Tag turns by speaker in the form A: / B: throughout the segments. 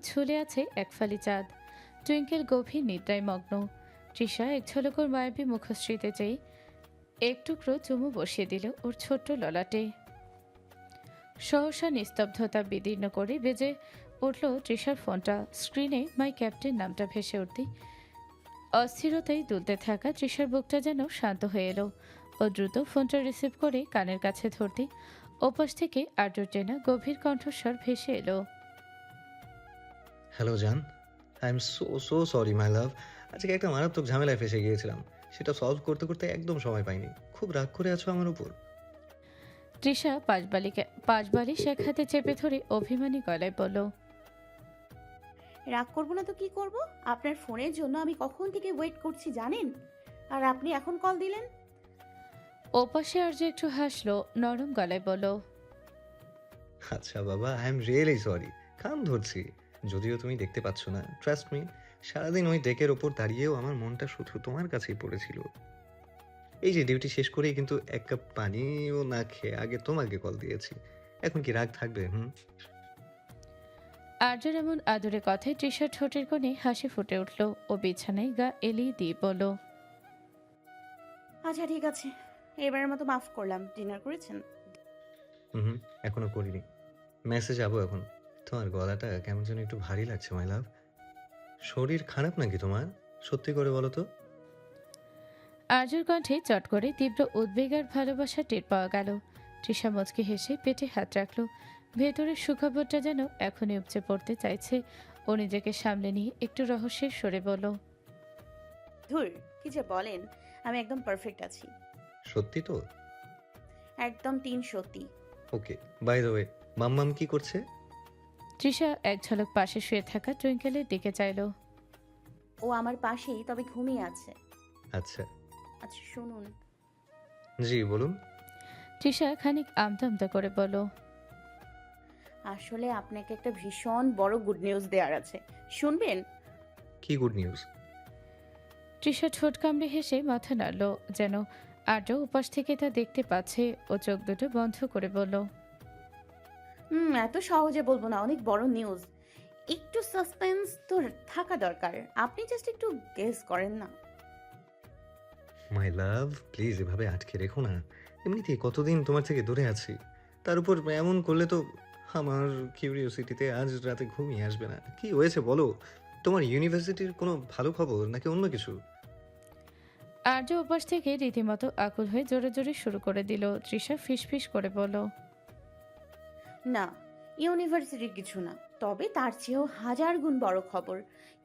A: ঝুলে আছে এক ফালি চাঁদ। টুইঙ্কেল গভীর নিদ্রায় মগ্ন। তৃষা এক ঝলক ওর মায়াবী মুখশ্রীতে চেয়ে এক টুকরো চুমু বসিয়ে দিল ওর ছোট্ট ললাটে। সহসা নিস্তব্ধতা বিদীর্ণ করে বেজে উঠল তৃষার ফোনটা। স্ক্রিনে মাই ক্যাপ্টেন নামটা ভেসে উঠতেই অস্থিরতায় দুলতে থাকা তৃষার বুকটা যেন শান্ত হয়ে এলো। ও দ্রুত ফোনটা রিসিভ করে কানের কাছে ধরতেই ওপাশ থেকে আর্যর গভীর কণ্ঠস্বর ভেসে এলো।
B: হ্যালো জান, I am so so sorry my love. আজকে একটা মারাত্মক ঝামেলায় ফেসে গিয়েছিলাম, সেটা সলভ করতে করতে একদম সময় পাইনি। খুব রাগ করে আছো আমার উপর?
A: তৃষা পাঁচ বালিশ এক হাতে চেপে ধরে অভিমানী গলায় বলল,
C: রাগ করবো না তো কি করব? আপনার ফোনের জন্য আমি কখন থেকে ওয়েট করছি জানেন? আর আপনি এখন কল দিলেন?
A: ওপাশে আর্য একটু হাসলো, নরম গলায় বলল,
B: আচ্ছা বাবা, আই এম রিয়েলি সরি। কান ধরছি, যদিও তুমি দেখতে পাচ্ছ না। ট্রাস্ট মি, সারাদিন ওই ডেকের ওপর দাঁড়িয়েও আমার মনটা শুধু তোমার কাছেই পড়েছিল। এই যে ডিউটি শেষ করেই কিন্তু এক কাপ পানিও না খেয়ে আগে তোমাকে কল দিয়েছি। এখন কি রাগ থাকবে?
A: আর্যর এমন আদরে কথায় তৃষার ঠোঁটের কোণে হাসি ফুটে উঠল। ও বিছানায় গা এলিয়ে দিয়ে বলল,
C: আচ্ছা ঠিক আছে, এবারের মতো মাফ করলাম। ডিনার করেছেন?
B: হুম, এখনো করিনি। মেসে যাবো এখন। তোমার গলাটা কেমন যেন একটু ভারী লাগছে মাই লাভ। শরীর খারাপ নাকি তোমার? সত্যি করে বলো তো।
A: আর্যর কণ্ঠে চট করে তীব্র উদ্বেগ আর ভালোবাসা টের পাওয়া গেল। তৃষা মুচকি হেসে পেটে হাত রাখল। ভেতরের সুখবরটা যেন এখনই উপচে পড়তে চাইছে। ও নিজেকে সামলে নিয়ে একটু রহস্যের সরে বলল,
C: ধুর, কি যে বলেন, আমি একদম পারফেক্ট আছি।
B: সত্যি তো?
C: একদম তিন সত্যি।
B: ওকে, বাই দ্য ওয়ে, মাম্মাম কি করছে?
A: তৃষা এক ঝলক পাশে শুয়ে থাকা টুইঙ্কেলের দিকে চাইল।
C: ও আমার পাশেই, তবে ঘুমিয়ে আছে।
B: আচ্ছা।
C: আচ্ছা শুনুন।
B: জি বলুন।
A: তৃষা খানিক আমতা আমতা করে বলল,
C: আসলে আপনাকে একটা ভীষণ বড় গুড নিউজ দেওয়ার আছে, শুনবেন?
B: কি গুড নিউজ?
A: তৃষা ঠোঁট কামড়ে হেসে মাথা নাড়ল, যেন আর্য উপাস থেকে তা দেখতে পাচ্ছে। ও চোখ দুটো বন্ধ করে বলল,
C: এত সহজে বলবো না, অনেক বড় নিউজ। একটু সাসপেন্স তো থাকা দরকার। আপনি জাস্ট একটু গেস করেন না।
B: মাই লাভ, প্লিজ এভাবে আটকে রেখো না। এমনিতেই কতদিন তোমার থেকে দূরে আছি, তার উপর এমন করলে তো আমার কিউরিওসিটিতে আজ রাতে ঘুমিয়ে আসবে না। কি হয়েছে বলো? তোমার ইউনিভার্সিটির কোনো ভালো খবর নাকি অন্য কিছু?
A: আর্য উপাস থেকে রীতিমতো আকুল হয়ে জোরে জোরে শুরু করে দিল। তৃষা ফিসফিস করে বলল,
C: না, ইউনিভার্সিটির কিছু না, তবে তার চেয়েও হাজার গুণ বড় খবর।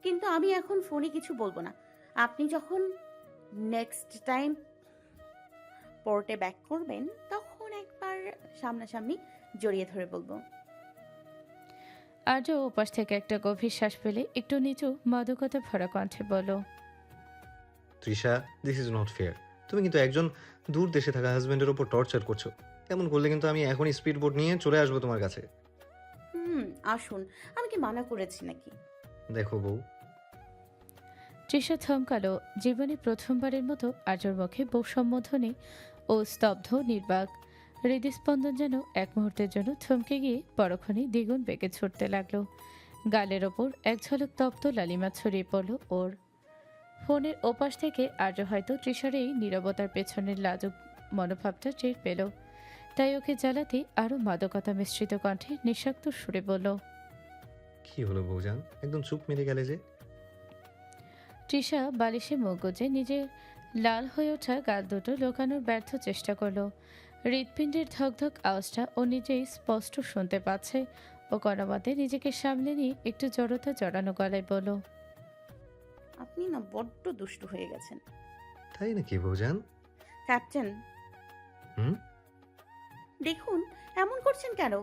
C: কিন্তু আমি এখন ফোনে কিছু বলবো না। আপনি যখন নেক্সট টাইম পোর্টে ব্যাক করবেন, তখন একবার সামনাসামনি জড়িয়ে ধরে বলবো।
A: আর্য উপাস থেকে একটা গভীর শ্বাস ফেলে একটু নিচু মাদকতা ভরা কণ্ঠে বলল,
B: Trisha, this is not fair. তুমি কিন্তু একজন দূর দেশে থাকা হাজবেন্ডের ওপর টর্চার করছো। এমন করলে কিন্তু আমি এখনই স্পিড বোট নিয়ে চলে আসবো তোমার কাছে।
C: আসুন। আমি কি মানা করেছি নাকি?
B: দেখো বউ।
A: তৃষা থমকালো। জীবনে প্রথমবারের মতো আর্যর মুখে বউ সম্বোধনে ও স্তব্ধ নির্বাক। হৃদস্পন্দন যেন এক মুহূর্তের জন্য থমকে গিয়ে পরক্ষণে দ্বিগুণ বেগে ছুটতে লাগলো। গালের ওপর এক ঝলক তপ্ত লালিমা ছড়িয়ে পড়ল ওর। ফোনের ওপাশ থেকে আর্য হয়তো তৃষার এই নীরবতার পেছনের লাজুক মনোভাবটা টের পেল। তাই ওকে জ্বালাতে আরো মাদকতা মিশ্রিত কণ্ঠে নিঃশব্দ সুরে বলল,
B: কি হলো বউজান, একদম চুপ মেরে গেলে যে?
A: তৃষা বালিশে মুখ গুজে নিজের লাল হয়ে ওঠা গাল দুটো লুকানোর ব্যর্থ চেষ্টা করলো। হৃৎপিণ্ডের ধকধক আওয়াজটা ও নিজেই স্পষ্ট শুনতে পাচ্ছে। ও কোনোমতে নিজেকে সামলে নিয়ে একটু জড়তা জড়ানো গলায় বলল,
C: আপনি না বড্ড দুষ্টু হয়ে গেছেন।
B: তাই নাকি বউজান?
C: ক্যাপ্টেন,
B: হুম,
C: দেখুন এমন করছেন কেন?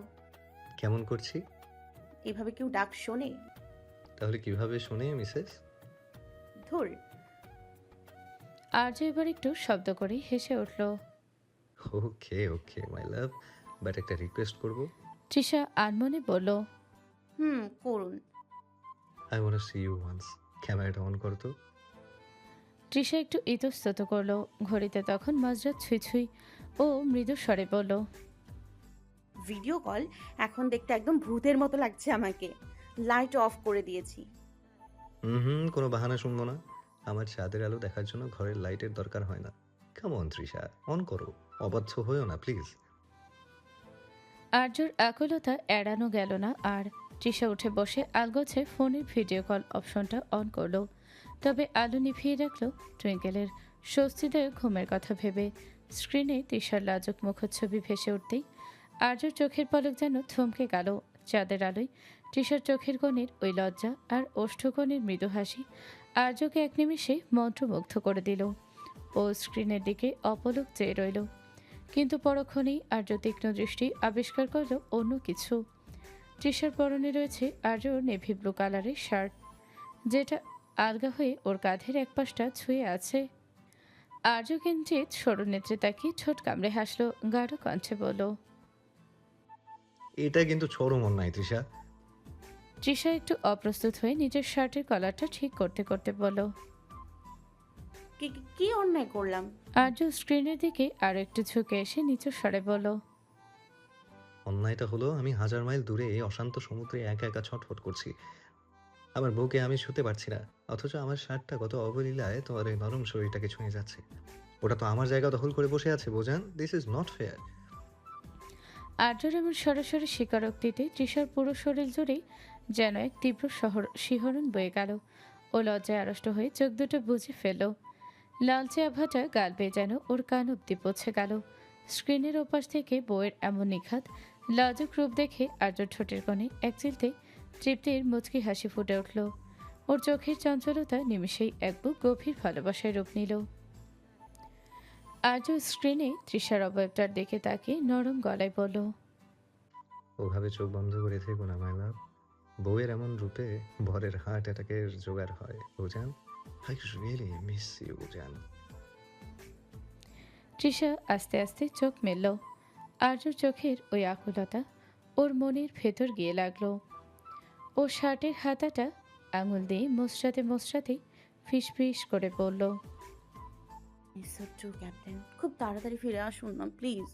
B: কেমন করছি?
C: এভাবে কেউ ডাক শোনে?
B: তাহলে কিভাবে শোনে মিসেস?
C: ধুর।
A: আর্য এবার একটু শব্দ করে হেসে উঠল।
B: ওকে ওকে মাই লাভ, বাট একটা রিকোয়েস্ট করবো।
A: তৃষা আনমনে বলল,
C: করুন।
B: I want see you once. ক্যামেরাটা অন করো তো।
A: তৃষা একটু ইতস্তত করল। ঘড়িতে তখন মাঝরাত ছুঁই ছুঁই। ও মৃদু স্বরে বলল,
C: ভিডিও কল এখন দেখতে একদম ভূতের মতো লাগছে আমাকে। লাইট অফ করে দিয়েছি।
B: কোনো বাহানা শুনবো না। আমার চাঁদের আলো দেখার জন্য ঘরের লাইটের দরকার হয় না। কাম অন তৃষা, অন করো। অবাধ্য হইও না প্লিজ।
A: আর্যর আকুলতা এড়ানো গেল না আর তৃষা উঠে বসে আলগোছে ফোনের ভিডিও কল অপশনটা অন করলো। তবে আলো নিভিয়ে রাখলো টুইঙ্কেলের স্বস্তিদায়ক ঘুমের কথা ভেবে। স্ক্রিনে তৃষার লাজুক মুখচ্ছবি ভেসে উঠতেই আর্যর চোখের পলক যেন থমকে গেল। চাঁদের আলোয় তৃষার চোখের কোণের ওই লজ্জা আর ওষ্ঠকোণের মৃদু হাসি আর্যকে এক নিমিষে মন্ত্রমুগ্ধ করে দিল। ও স্ক্রিনের দিকে অপলক চেয়ে রইল, কিন্তু পরক্ষণেই আর্য তীক্ষ্ণ দৃষ্টি আবিষ্কার করল অন্য কিছু। তৃষার পরনে রয়েছে আর্যর নেভি ব্লু কালারের শার্ট, যেটা আলগা হয়ে ওর কাঁধের এক পাশটা ছুঁয়ে আছে। আর্য কিঞ্চিত সরু নেত্রে তাকিয়ে ঠোঁট কামড়ে হাসলো, গাঢ় কণ্ঠে বলল।
B: এটা কিন্তু চরম অন্যায় তৃষা।
A: তৃষা একটু অপ্রস্তুত হয়ে নিজের শার্টের কলারটা ঠিক করতে করতে বলল।
C: কি কি অন্যায় করলাম?
A: আর্য স্ক্রিনের দিকে আরো একটু ঝুঁকে এসে নিচু স্বরে বলল।
B: অন্যায়টা হলো আমি 1000 মাইল দূরে এই অশান্ত সমুদ্রে একা একা ছটফট করছি। আমার বউকে আমি ছুঁতে পারছি না, অথচ আমার শার্টটা কত অবলীলায় তোমার এই নরম শরীরটাকে ছুঁয়ে যাচ্ছে। ওটা তো আমার জায়গা দখল করে বসে আছে বোঝান। This is not fair.
A: আর্যর এমন সরাসরি স্বীকারোক্তিতে তৃষার পুরো শরীর জুড়েই যেন এক তীব্র শিহরণ বয়ে গেল। ও লজ্জায় আড়ষ্ট হয়ে চোখ দুটো বুজে ফেলল। লালচে আভাটা গাল বেয়ে যেন ওর কান অব্দি পৌঁছে গেল। স্ক্রিনের ওপাশ থেকে বউয়ের এমন নিখাত লাজুক রূপ দেখে আর্য ঠোঁটের কোণে এক চিলতে তৃপ্তির মুচকি হাসি ফুটে উঠল। ওর চোখের চঞ্চলতা নিমিষেই এক বুক গভীর ভালোবাসায় রূপ নিল। আর্য স্ক্রিনে তৃষার অবয়বটার দিকে তাকিয়ে নরম গলায় বলল।
B: ওভাবে চোখ বন্ধ করে থেকো না মাই লাভ। বউয়ের এমন রূপে বরের হার্ট অ্যাটাকের জোগাড় হয় বুঝান। আই রিয়েলি মিস ইউ জান।
A: তৃষা আস্তে আস্তে চোখ মেলল। আর্যর চোখের ওই আকুলতা ওর মনের ভেতর গিয়ে লাগলো। ও শার্টের হাতাটা আঙুল দিয়ে মোচড়াতে মোচড়াতে ফিসফিস করে বলল।
C: ক্যাপ্টেন, খুব তাড়াতাড়ি ফিরে আসুন না প্লিজ।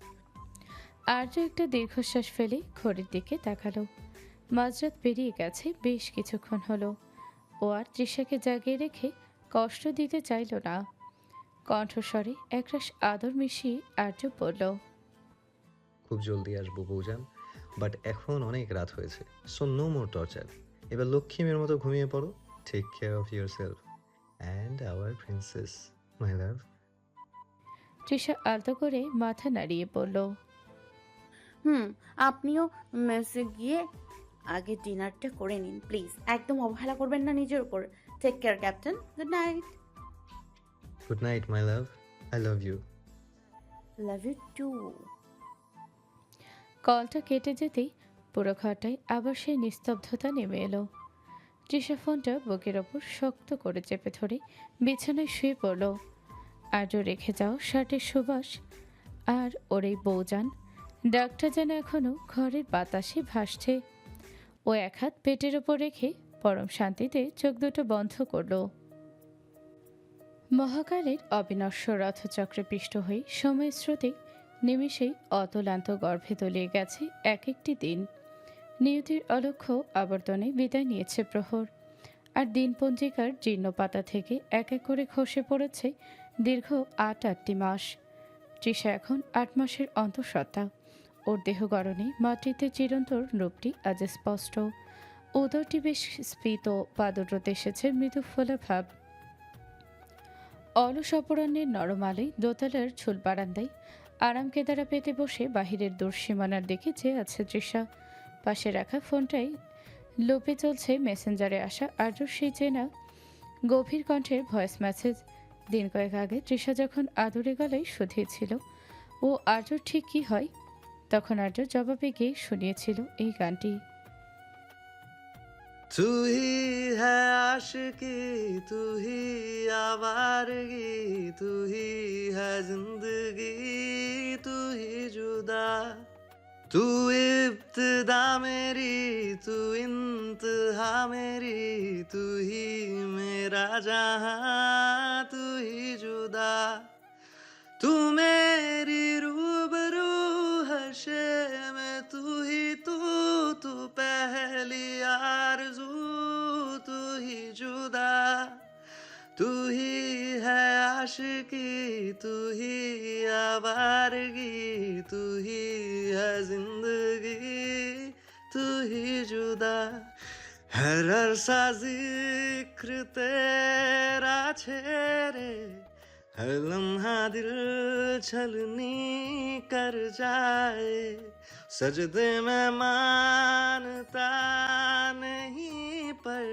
A: আর্য একটা দীর্ঘশ্বাস ফেলে ঘড়ির দিকে তাকালো। মাঝরাত পেরিয়ে গেছে, বেশ কিছুক্ষণ হলো। ও আর তৃষাকে জাগিয়ে রেখে কষ্ট দিতে চাইল না। কণ্ঠস্বরে একরাশ আদর মিশিয়ে আর্য বলল।
B: খুব জলদি আসবো বউজান, বাট এখন অনেক রাত হয়েছে। So no more torture. এবার লক্ষ্মীমের মতো ঘুমিয়ে পড়ো। Take care of yourself and our princess my love.
A: Trisha আলতো করে মাথা নাড়িয়ে বলল।
C: আপনিও মেসে গিয়ে আগে ডিনারটা করে নিন প্লিজ। একদম অবহেলা করবেন না নিজের উপর। Take care captain, good night.
B: Good night my love, I love you.
C: Love you too.
A: কলটা কেটে যেতেই পুরো ঘরটায় আবার সেই নিস্তব্ধতা নেমে এলো। তৃষা ফোনটা বুকের ওপর শক্ত করে চেপে ধরে বিছানায় শুয়ে পড়ল। আজও রেখে যাও শার্টের সুবাস আর ওর এই বউজান ডাকটা যেন এখনো ঘরের বাতাসে ভাসছে। ও এক হাত পেটের ওপর রেখে পরম শান্তিতে চোখ দুটো বন্ধ করল। মহাকালের অবিনশ্বর রথচক্রে পিষ্ট হয়ে সময়ের স্রোতে নিমিষেই অতলান্ত গর্ভে তলিয়ে গেছে এক একটি দিন। নিয়তির অলক্ষ্য আবর্তনে বিদায় নিয়েছে প্রহর। আর দিনপঞ্জিকার জীর্ণ পাতা থেকে এক এক করে খসে পড়েছে দীর্ঘ ৮টি মাস। তৃষা এখন ৮ মাসের অন্তঃসত্ত্বা। ওর দেহ গড়নে মাতৃত্বের চিরন্তর রূপটি আজ স্পষ্ট। উদরটি বেশ স্ফীত, পাদুরতে এসেছে মৃদু ফোলা ভাব। অলস অপরাহ্নের নরম আলোয় দোতলার ঝুল বারান্দায় আরাম কেদারা পেতে বসে বাহিরের দূর সীমানার দিকে চেয়ে আছে তৃষা। পাশে রাখা ফোনটাই লোপে চলছে মেসেঞ্জারে আসা আর্যর সেই চেনা গভীর কণ্ঠের ভয়েস মেসেজ। দিন কয়েক আগে তৃষা যখন আদুরে গলায় শুধিয়েছিল ও আর্যর ঠিক কি হয়, তখন আর্য জবাবে গিয়ে শুনিয়েছিল এই গানটি।
B: तू ही है आशिकी, तू ही आवारगी, तू ही है जिंदगी, तू ही जुदा। तू इब्तिदा मेरी, तू इंतहा मेरी, तू ही मेरा जहां, तू ही जुदा। तू मेरी रूबरू हशे में, तू ही तू, तू पहली आरज़ू तू ही है आशिकी, तू ही आवारगी, तू ही है जिंदगी, तू ही जुदा। हर अरसा जिक्र तेरा छेड़े, हर लम्हा दिल छलनी कर जाए। सजदे में मानता नहीं पर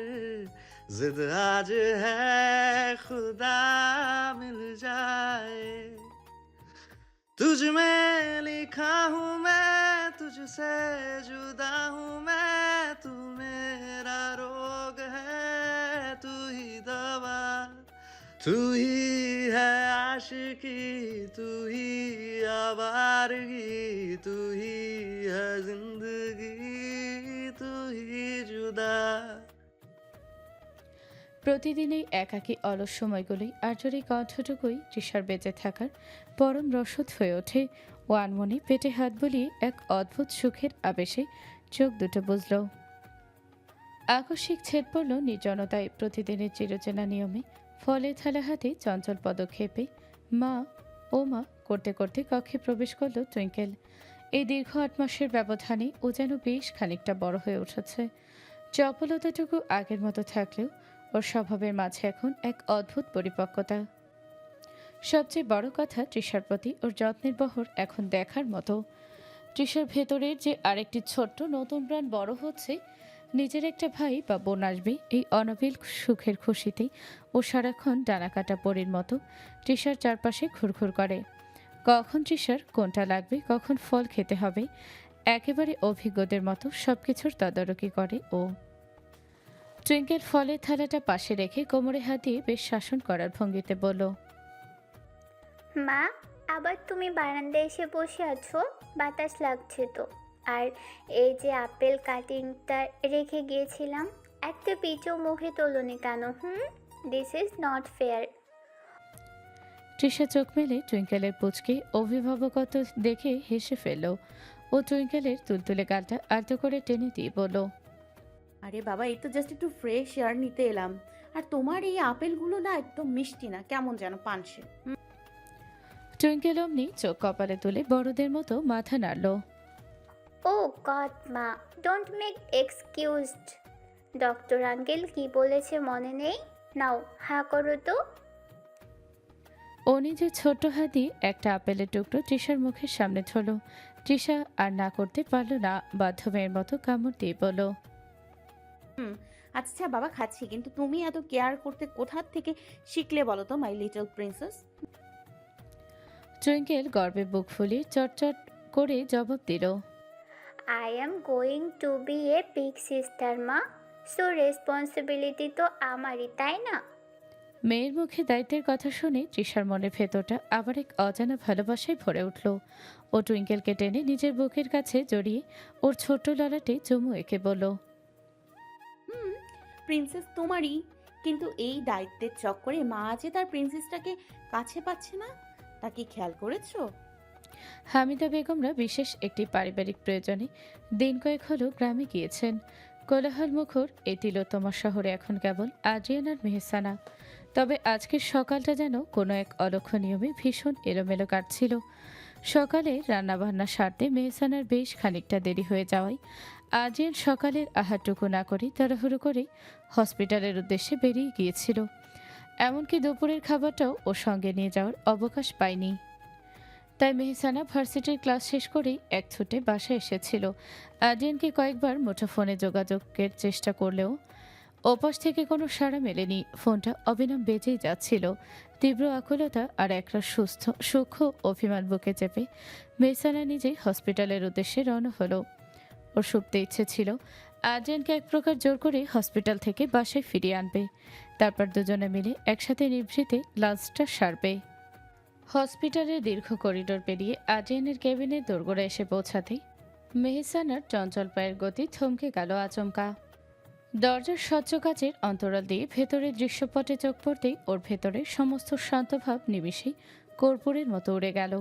B: जिद आज है खुदा मिल जाए। तुझ में लिखा हूँ मैं, तुझसे जुदा हूँ मैं, तू मेरा रोग है, तू ही दवा। तू ही है आशिकी, तू ही आवारगी, तू ही है जिंदगी, तू ही जुदा।
A: প্রতিদিনই একাকী অলস সময়গুলি আর্যর এই কণ্ঠটুকুই তৃষার বেঁচে থাকার পরম রসদ হয়ে ওঠে। ও আনমনে পেটে হাত বুলিয়ে এক অদ্ভুত সুখের আবেশে চোখ দুটো বুঝল। আকস্মিক ছেদ পড়ল নির্জনতায় প্রতিদিনের চিরচেনা নিয়মে। ফলের থালা হাতে চঞ্চল পদক্ষেপে মা ও মা করতে করতে কক্ষে প্রবেশ করল টুইঙ্কেল। এই দীর্ঘ ৮ মাসের ব্যবধানে ও যেন বেশ খানিকটা বড় হয়ে উঠেছে। চপলতাটুকু আগের মতো থাকলেও ওর স্বভাবের মাঝে এখন এক অদ্ভুত পরিপক্কতা। সবচেয়ে বড় কথা, তৃষার প্রতি ওর যত্নের বহর এখন দেখার মতো। তৃষার ভেতরের যে আরেকটি ছোট্ট নতুন প্রাণ বড় হচ্ছে, নিজের একটা ভাই বা বোন আসবে, এই অনবিল সুখের খুশিতে ও সারাক্ষণ ডানাকাটা পরীর মতো তৃষার চারপাশে ঘুরঘুর করে। কখন তৃষার কোনটা লাগবে, কখন ফল খেতে হবে, একেবারে অভিজ্ঞদের মতো সবকিছুর তদারকি করে ও। টুইঙ্কেল ফলের থালাটা পাশে রেখে কোমরে হাত দিয়ে বেশ শাসন করার ভঙ্গিতে বলল,
D: মা, আবার তুমি বারান্দায় এসে বসে আছো, বাতাস লাগছে তো। আর এই যে আপেল কাটিংটা রেখে গিয়েছিলাম, একটা পিচও মুখে তোলনি কেন? This is not fair.
A: Trisha চোখ মেলে টুইঙ্কেলের পুচকে অভিভাবকত্ব দেখে হেসে ফেলল। ও টুইঙ্কেলের তুলতুলে গালটা আলতো করে টেনে দিয়ে বলল,
C: আরে বাবা, এই তো জাস্ট একটু ফ্রেশ এয়ার নিতে এলাম। আর তোমার এই আপেলগুলো না একদম মিষ্টি না, কেমন যেন পানসে।
A: টুইঙ্কেল অমনি চোখ কপালে তুলে বড়দের মতো মাথা নাড়ল।
D: ও গড মা, don't make excused. Doctor uncle কি বলেছে মনে নেই? নাও হা করো তো।
A: ও নিজের ছোট্ট হাত দিয়ে একটা আপেলের টুকরো তৃষার মুখের সামনে ধরল। তৃষা আর না করতে পারল না, বাধ্য মেয়ের মতো কামড় দিয়ে বলল,
C: আচ্ছা বাবা, খাচ্ছি, কিন্তু তুমি এত কেয়ার করতে কোথা থেকে শিখলে বলো তো, মাই লিটল প্রিন্সেস?
A: টুইঙ্কেল গর্বে বুক ফুলিয়ে চটচট করে জবাব দিল,
D: I am going to be a big sister মা, সো রেসপন্সিবিলিটি তো আমারই, তাই না?
A: মেয়ের মুখে দায়িত্বের কথা শুনে তৃষার মনের ভেতরটা আবার এক অজানা ভালোবাসায় ভরে উঠল। ও টুইঙ্কেলকে টেনে নিজের বুকের কাছে জড়িয়ে ওর ছোট্ট ললাটে চুমু এঁকে বলল,
C: প্রিন্সেস তোমারই, কিন্তু এই দায়িত্বের চক্করে মা যে তার প্রিন্সেসটাকে কাছে পাচ্ছে না, তা কি খেয়াল করেছো?
A: হামিদা বেগমরা বিশেষ একটি পারিবারিক প্রয়োজনে দিন কয়েক হলো গ্রামে গিয়েছেন। কোলাহল মুখর এই তিলোত্তমা শহরে এখন কেবল আদ্রিয়ান আর মেহসানা। তবে আজকের সকালটা যেন কোনো এক অলক্ষ্য নিয়মে ভীষণ এলোমেলো কাটছিল। সকালে রান্নাবান্না সারতে মেহসানার বেশ খানিকটা দেরি হয়ে যাওয়ায় আদ্রিয়ান সকালের আহারটুকু না করে তাড়াহুড়ো করে হসপিটালের উদ্দেশ্যে বেরিয়ে গিয়েছিল। এমনকি দুপুরের খাবারটাও ওর সঙ্গে নিয়ে যাওয়ার অবকাশ পায়নি। তাই মেহসানা ভার্সিটির ক্লাস শেষ করেই এক ছুটে বাসায় এসেছিল। আদ্রিয়ানকে কয়েকবার মুঠোফোনে যোগাযোগের চেষ্টা করলেও ওপাশ থেকে কোনো সাড়া মেলেনি। ফোনটা অবিরাম বেজেই যাচ্ছিল। তীব্র আকুলতা আর একটা সূক্ষ্ম অভিমান বুকে চেপে মেহসানা নিজেই হসপিটালের উদ্দেশ্যে রওনা হলো। ওর শুতে ইচ্ছে ছিল আদ্রিয়ানকে এক প্রকার জোর করে হসপিটাল থেকে বাসায় ফিরিয়ে আনবে, তারপর দুজনে মিলে একসাথে নিভৃতে লাঞ্চটা সারবে। হসপিটালের দীর্ঘ করিডোর পেরিয়ে আদ্রিয়ানের কেবিনে দোরগোড়া এসে পৌঁছাতেই মেহসানার চঞ্চল পায়ের গতি থমকে গেল আচমকা। দরজার স্বচ্ছ কাচের অন্তরাল দিয়ে ভেতরের দৃশ্যপটে চোখ পড়তেই ওর ভেতরে সমস্ত শান্তভাব নিমিষেই কর্পূরের মতো উড়ে গেল।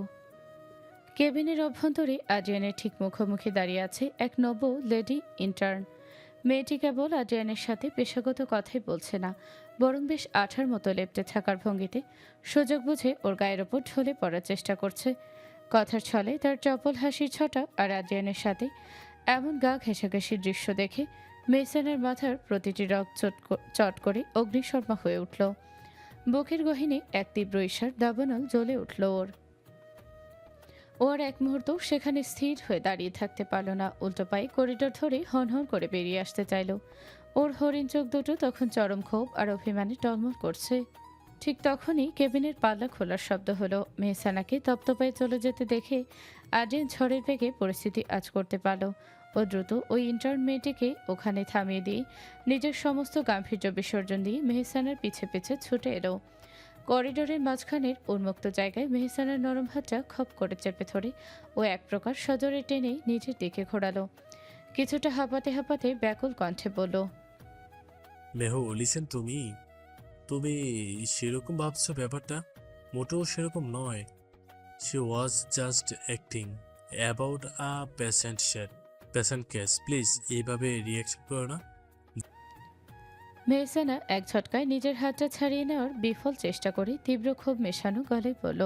A: কেবিনের অভ্যন্তরে আদ্রিয়ানের ঠিক মুখোমুখি দাঁড়িয়ে আছে এক নব লেডি ইন্টার্ন। মেয়েটি কেবল আদ্রিয়ানের সাথে পেশাগত কথাই বলছে না, বরং বেশ আঠার মতো লেপ্টে থাকার ভঙ্গিতে সুযোগ বুঝে ওর গায়ের ওপর ঢলে পড়ার চেষ্টা করছে। কথার ছলে তার চপল হাসির ছটা আর আদ্রিয়ানের সাথে এমন গা ঘেঁষাঘেঁষির দৃশ্য দেখে মেহসানের মাথার প্রতিটি রগ চট করে অগ্নিশর্মা হয়ে উঠল। বুকের গহীনে এক তীব্র ঈর্ষার দাবানল জ্বলে উঠল ওর। ও আর এক মুহূর্ত সেখানে স্থির হয়ে দাঁড়িয়ে থাকতে পারল না, উল্টো পায়ে করিডোর ধরে হনহন করে বেরিয়ে আসতে চাইল। ওর হরিণ চোখ দুটো তখন চরম ক্ষোভ আর অভিমানে টলমল করছে। ঠিক তখনই কেবিনের পাল্লা খোলার শব্দ হলো। মেহসানাকে তপ্তপায়ে চলে যেতে দেখে আর্জেন ঝড়ের বেগে পরিস্থিতি আঁচ করতে পারল। ও দ্রুত ওই ইন্টার্ন মেয়েটিকে ওখানে থামিয়ে দিয়ে নিজের সমস্ত গাম্ভীর্য বিসর্জন দিয়ে মেহসানার পিছে পিছে ছুটে এলো। করিডোরের মাঝখানের উন্মুক্ত জায়গায় মেহসানের নরম হাতটা খপ করে চেপে ধরে ও এক প্রকার সজোরে টেনে নিজের দিকে ঘোরালো। কিছুটা হাঁপাতে হাঁপাতে ব্যাকুল কণ্ঠে বলল,
E: মেহু লিসেন, তুমি তুমি সেরকম ভাবছো ব্যাপারটা? মোটেও সেরকম নয়। She was just acting about a patient case. Please এইভাবে রিয়াকশন করো না।
A: মেহসানা এক ঝটকায় নিজের হাতটা ছাড়িয়ে নেওয়ার বিফল চেষ্টা করে তীব্র ক্ষোভ মেশানো গলায় বলল,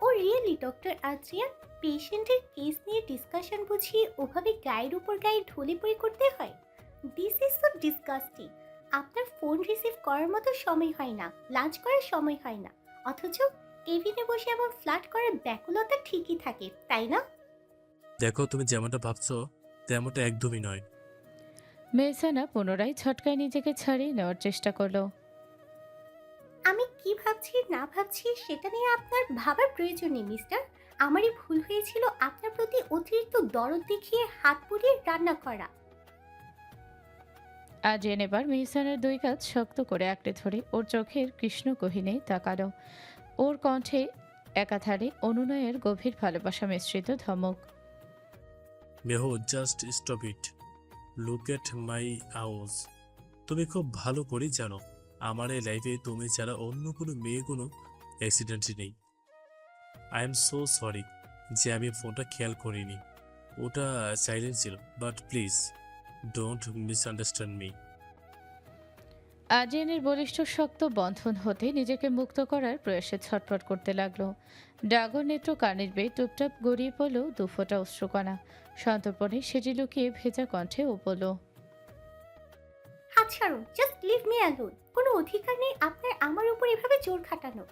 F: ও রিয়েলি ডক্টর আদ্রিয়ান, পেশেন্টের কেস নিয়ে ডিসকাশন বুঝিয়ে ওভাবে গায়ের উপর গায়ে ঢলে পড়ে করতে হয়? This is so disgusting. আপনার ফোন রিসিভ করার মতো সময় হয় না, লাঞ্চ করার সময় হয় না, অথচ কেবিনে বসে এমন ফ্লার্ট করার ব্যাকুলতা ঠিকই থাকে, তাই না?
E: দেখো, তুমি যেমনটা ভাবছো তেমনটা একদমই নয়।
A: মেহসানা পুনরায় ঝটকায় নিজেকে ছাড়িয়ে নেওয়ার চেষ্টা করলো।
F: আমি কি ভাবছি না ভাবছি সেটা নিয়ে আপনার ভাবার প্রয়োজন নেই মিস্টার। আমারই ভুল হয়েছিল আপনার প্রতি অতিরিক্ত দরদ দেখিয়ে হাত পুড়িয়ে রান্না করা।
A: আজ এবার মেহসানের দুই কাঁধ শক্ত করে আঁকড়ে ধরে ওর চোখের কৃষ্ণ গহীনে তাকালো। ওর কণ্ঠে একাধারে অনুনয়ের গভীর ভালোবাসা মিশ্রিত ধমক।
E: Mehu, just stop it. Look at my আউজ। তুমি খুব ভালো করে জানো আমার এই লাইফে তুমি ছাড়া অন্য কোনো মেয়ে কোনো অ্যাক্সিডেন্টই নেই। আই এম সো সরি যে আমি ফোনটা খেয়াল করিনি, ওটা সাইলেন্ট ছিল। But please don't misunderstand me.
A: আজেনের বলিষ্ঠ শক্ত বন্ধন হতে নিজেকে মুক্ত করার প্রয়াসে ছটফট করতে লাগলো। ডাগর নেত্র কানের বেয়ে টুপটাপ গড়িয়ে পড়ল দুফোঁটা অশ্রুকণা। সন্তর্পণে সেটি লুকিয়ে ভেজা কণ্ঠে ও বলল,
F: হাত ছাড়ুন, জাস্ট লিভ মি অ্যালোন। কোনো অধিকার নেই আপনার আমার উপর এভাবে জোর খাটানো।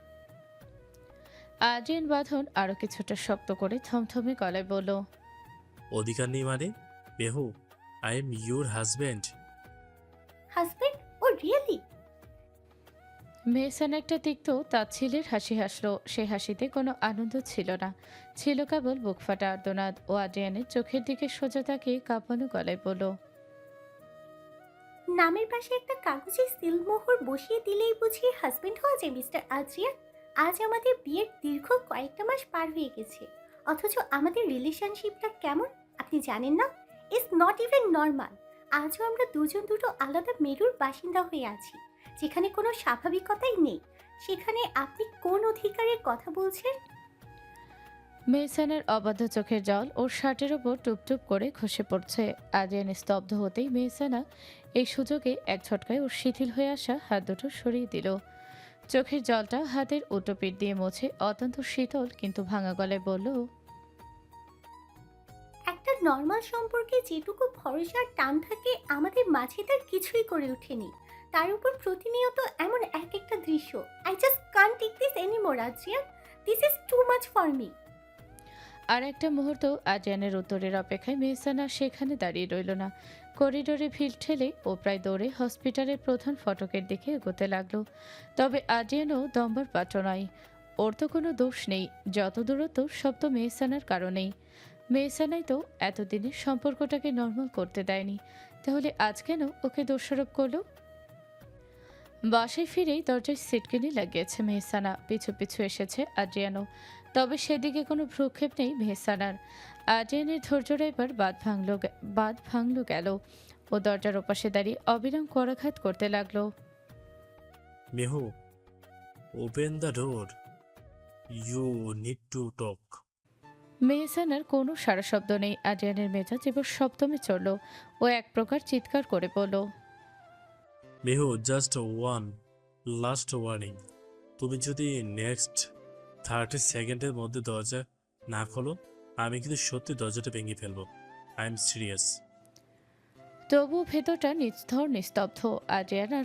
A: আজেন বাঁধন আরো কিছুটা শক্ত করে থমথমে গলায় বলল,
E: অধিকার নেই মানে? Mehu, I am your husband.
F: Husband? Oh really?
A: Mehsan একটা তিক্ত তাচ্ছিলের হাসি হাসলো। সে হাসিতে কোনো আনন্দ ছিল না, ছিল কেবল বুক ফাটা আর্তনাদ। ও আদ্রিয়ানের চোখের দিকে সোজা তাকিয়ে কাঁপানো গলায় বলল,
F: নামের পাশে একটা কাগজে সিলমোহর বসিয়ে দিলেই বুঝি হাজবেন্ড হওয়া যায় মিস্টার আদ্রিয়ান? আজ আমাদের বিয়ের দীর্ঘ কয়েকটা মাস পার হয়ে গেছে, অথচ আমাদের রিলেশনশিপটা কেমন আপনি জানেন না? It's not even normal. আজও আমরা দুজন দুটো আলাদা মেরুর বাসিন্দা হয়ে আছি, যেখানে কোনো স্বাভাবিকতাই নেই। সেখানে আপনি কোন অধিকারের কথা বলছেন?
A: মেহসানের অবাধ্য চোখের জল ওর শার্টের ওপর টুপটুপ করে খসে পড়ছে। আদ্রিয়ান স্তব্ধ হতেই মেহসানা এই সুযোগে এক ঝটকায় ওর শিথিল হয়ে আসা হাত দুটো সরিয়ে দিল। চোখের জলটা হাতের উল্টো পিঠ দিয়ে মুছে অত্যন্ত শীতল কিন্তু ভাঙা গলায় বলল,
F: একটা নর্মাল সম্পর্কে যেটুকু ভরসা আর টান থাকে আমাদের মাঝে তার কিছুই করে ওঠেনি। তার উপর প্রতিনিয়ত এমন এক একটা দৃশ্য। I just can't take this anymore Adrian. This is too much for me.
A: আর একটা মুহূর্ত আদ্রিয়ানের উত্তরের অপেক্ষায় মেহসানা সেখানে দাঁড়িয়ে রইল না। করিডোরে ভিড় ঠেলে ও প্রায় দৌড়ে হসপিটালের প্রধান ফটকের দিকে এগোতে লাগলো। তবে আদ্রিয়ানও দম্বর পাত্র নয়, ওর তো কোনো দোষ নেই। যত দূরত্ব সব তো মেহসানার কারণেই। মেহসানাই তো এতদিনের সম্পর্কটাকে নর্মাল করতে দেয়নি, তাহলে আজ কেন ওকে দোষারোপ করলো? বাসায় ফিরেই দরজায় সিটকেনি লাগিয়েছে মেহসানা। পিছু পিছু এসেছে আদ্রিয়ানও, তবে সেদিকে কোনো ভ্রুক্ষেপ নেই মেহসানার। আদ্রিয়ানের ধৈর্যটা এবার বাদ ভাঙল গেল। ও দরজার ওপাশে দাঁড়িয়ে অবিরাম করাঘাত করতে লাগলো।
E: Mehu, open the door, you need to talk.
A: মেহসানার কোনো সারা শব্দ নেই। আদ্রিয়ানের মেজাজ এবার সপ্তমে চলল। ও এক প্রকার চিৎকার করে বলল,
E: মেহু, জাস্ট ওয়ান লাস্ট ওয়ার্নিং। তুমি যদি নেক্সট 30 সেকেন্ডের মধ্যে দরজা না খোলো, আমি কিন্তু সত্যি দরজাটা ভেঙে ফেলবো। I am serious.
A: তবু ভেতরটা নিস্তব্ধ। আদ্রিয়ান আর